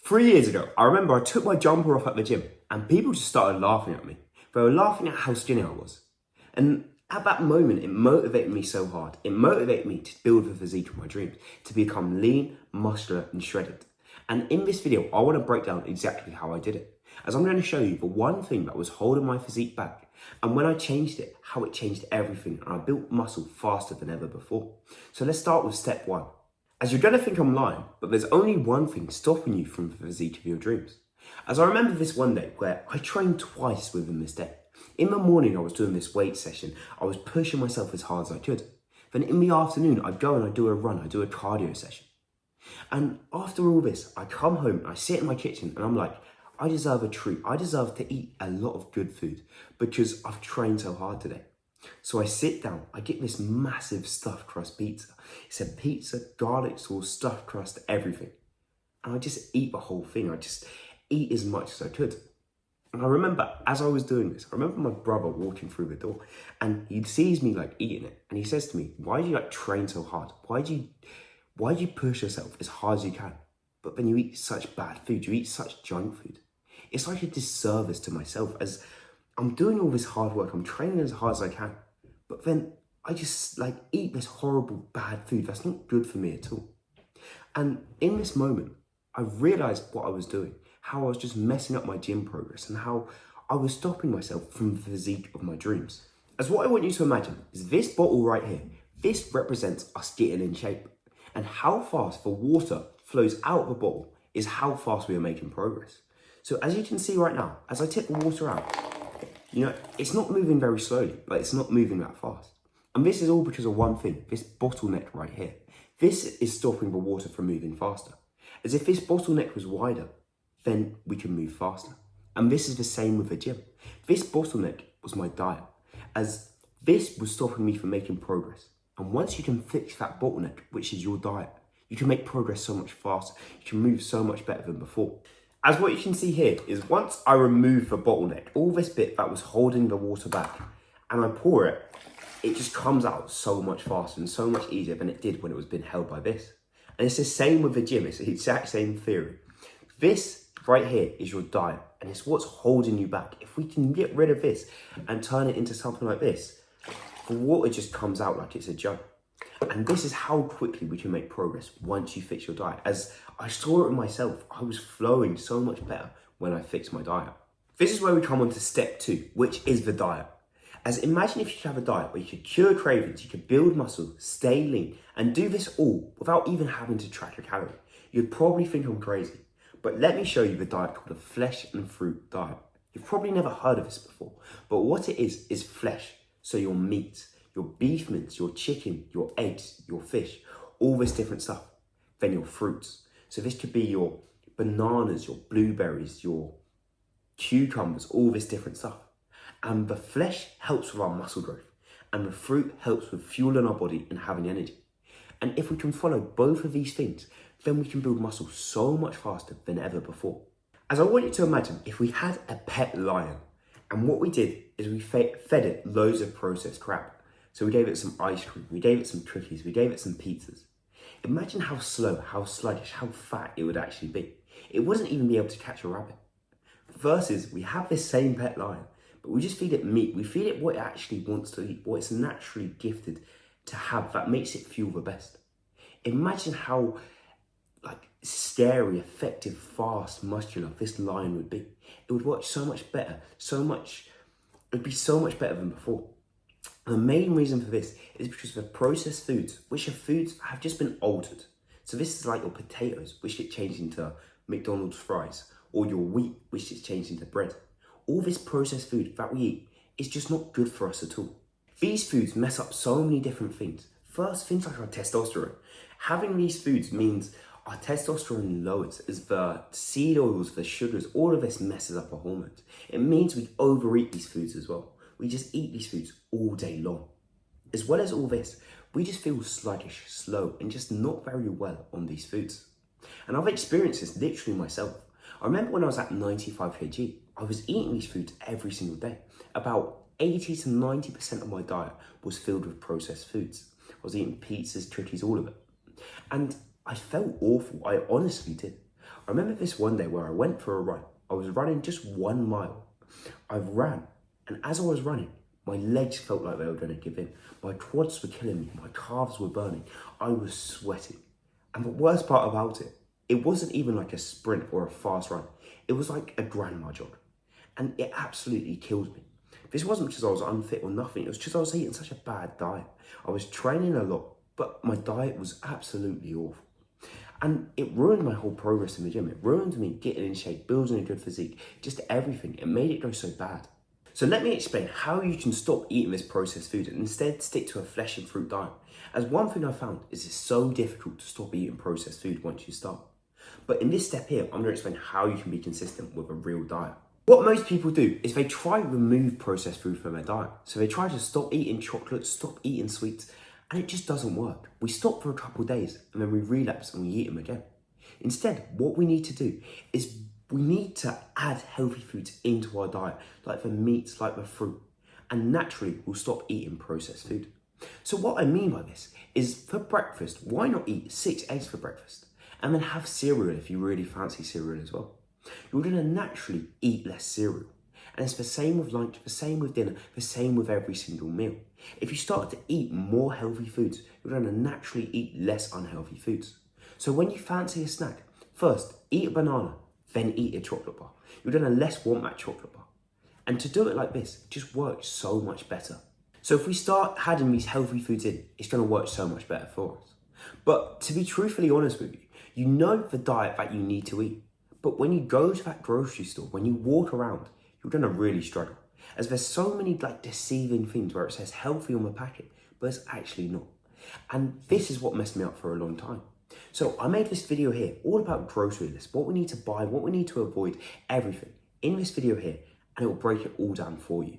3 years ago, I remember I took my jumper off at the gym and people just started laughing at me. They were laughing at how skinny I was. And at that moment, it motivated me so hard. It motivated me to build the physique of my dreams, to become lean, muscular, and shredded. And in this video, I want to break down exactly how I did it, as I'm going to show you the one thing that was holding my physique back. And when I changed it, how it changed everything, and I built muscle faster than ever before. So let's start with step one. As you're going to think I'm lying, but there's only one thing stopping you from the physique of your dreams. As I remember this one day where I trained twice within this day. In the morning, I was doing this weight session. I was pushing myself as hard as I could. Then in the afternoon, I'd go and I'd do a run. I'd do a cardio session. And after all this, I come home, I sit in my kitchen and I'm like, I deserve a treat. I deserve to eat a lot of good food because I've trained so hard today. So I sit down, I get this massive stuffed crust pizza. It's a pizza, garlic sauce, stuffed crust, everything. And I just eat the whole thing. I just eat as much as I could. And I remember as I was doing this, I remember my brother walking through the door and he sees me like eating it. And he says to me, why do you like train so hard? Why do you push yourself as hard as you can? But then you eat such bad food, you eat such junk food. It's like a disservice to myself as I'm doing all this hard work, I'm training as hard as I can, but then I just like eat this horrible bad food that's not good for me at all. And in this moment, I realized what I was doing, how I was just messing up my gym progress and how I was stopping myself from the physique of my dreams. As what I want you to imagine is this bottle right here. This represents us getting in shape, and how fast the water flows out of the bottle is how fast we are making progress. So as you can see right now, as I tip the water out, it's not moving very slowly, but it's not moving that fast. And this is all because of one thing, this bottleneck right here. This is stopping the water from moving faster. As if this bottleneck was wider, then we can move faster. And this is the same with the gym. This bottleneck was my diet, as this was stopping me from making progress. And once you can fix that bottleneck, which is your diet, you can make progress so much faster. You can move so much better than before. As what you can see here is once I remove the bottleneck, all this bit that was holding the water back, and I pour it, it just comes out so much faster and so much easier than it did when it was being held by this. And it's the same with the gym, it's the exact same theory. This right here is your diet, and it's what's holding you back. If we can get rid of this and turn it into something like this, the water just comes out like it's a jug. And this is how quickly we can make progress once you fix your diet. As I saw it in myself, I was flowing so much better when I fixed my diet. This is where we come on to step two, which is the diet. As imagine if you could have a diet where you could cure cravings, you could build muscle, stay lean, and do this all without even having to track your calories. You'd probably think I'm crazy, but let me show you the diet called the flesh and fruit diet. You've probably never heard of this before, but what it is flesh. So your meat, your beef mince, your chicken, your eggs, your fish, all this different stuff. Then your fruits. So this could be your bananas, your blueberries, your cucumbers, all this different stuff. And the flesh helps with our muscle growth, and the fruit helps with fueling our body and having energy. And if we can follow both of these things, then we can build muscle so much faster than ever before. As I want you to imagine, if we had a pet lion, and what we did is we fed it loads of processed crap. So we gave it some ice cream, we gave it some cookies, we gave it some pizzas. Imagine how slow, how sluggish, how fat it would actually be. It wouldn't even be able to catch a rabbit. Versus, we have this same pet lion, but we just feed it meat. We feed it what it actually wants to eat, what it's naturally gifted to have that makes it feel the best. Imagine how scary, effective, fast, muscular this lion would be. It would work so much better, it'd be so much better than before. And the main reason for this is because of the processed foods, which are foods that have just been altered. So this is like your potatoes, which get changed into McDonald's fries, or your wheat, which gets changed into bread. All this processed food that we eat is just not good for us at all. These foods mess up so many different things. First, things like our testosterone. Having these foods means our testosterone lowers as the seed oils, the sugars, all of this messes up our hormones. It means we overeat these foods as well. We just eat these foods all day long. As well as all this, we just feel sluggish, slow, and just not very well on these foods. And I've experienced this literally myself. I remember when I was at 95 kg, I was eating these foods every single day. About 80 to 90% of my diet was filled with processed foods. I was eating pizzas, cookies, all of it. And I felt awful, I honestly did. I remember this one day where I went for a run. I was running just 1 mile. I ran, and as I was running, my legs felt like they were going to give in. My quads were killing me. My calves were burning. I was sweating. And the worst part about it, it wasn't even like a sprint or a fast run. It was like a grandma jog. And it absolutely killed me. This wasn't because I was unfit or nothing. It was because I was eating such a bad diet. I was training a lot, but my diet was absolutely awful. And it ruined my whole progress in the gym. It ruined me getting in shape, building a good physique, just everything. It made it go so bad. So let me explain how you can stop eating this processed food and instead stick to a flesh and fruit diet. As one thing I found is it's so difficult to stop eating processed food once you start. But in this step here, I'm going to explain how you can be consistent with a real diet. What most people do is they try to remove processed food from their diet. So they try to stop eating chocolate, stop eating sweets, and it just doesn't work. We stop for a couple of days and then we relapse and we eat them again. Instead, what we need to do is we need to add healthy foods into our diet, like the meats, like the fruit, and naturally we'll stop eating processed food. So what I mean by this is for breakfast, why not eat 6 eggs for breakfast? And then have cereal if you really fancy cereal as well. You're going to naturally eat less cereal. And it's the same with lunch, the same with dinner, the same with every single meal. If you start to eat more healthy foods, you're going to naturally eat less unhealthy foods. So when you fancy a snack, first eat a banana, then eat a chocolate bar. You're going to less want that chocolate bar. And to do it like this just works so much better. So if we start adding these healthy foods in, it's going to work so much better for us. But to be truthfully honest with you, you know the diet that you need to eat. But when you go to that grocery store, when you walk around, you're going to really struggle. As there's so many deceiving things where it says healthy on the packet, but it's actually not. And this is what messed me up for a long time. So I made this video here all about grocery lists, what we need to buy, what we need to avoid, everything in this video here, and it will break it all down for you.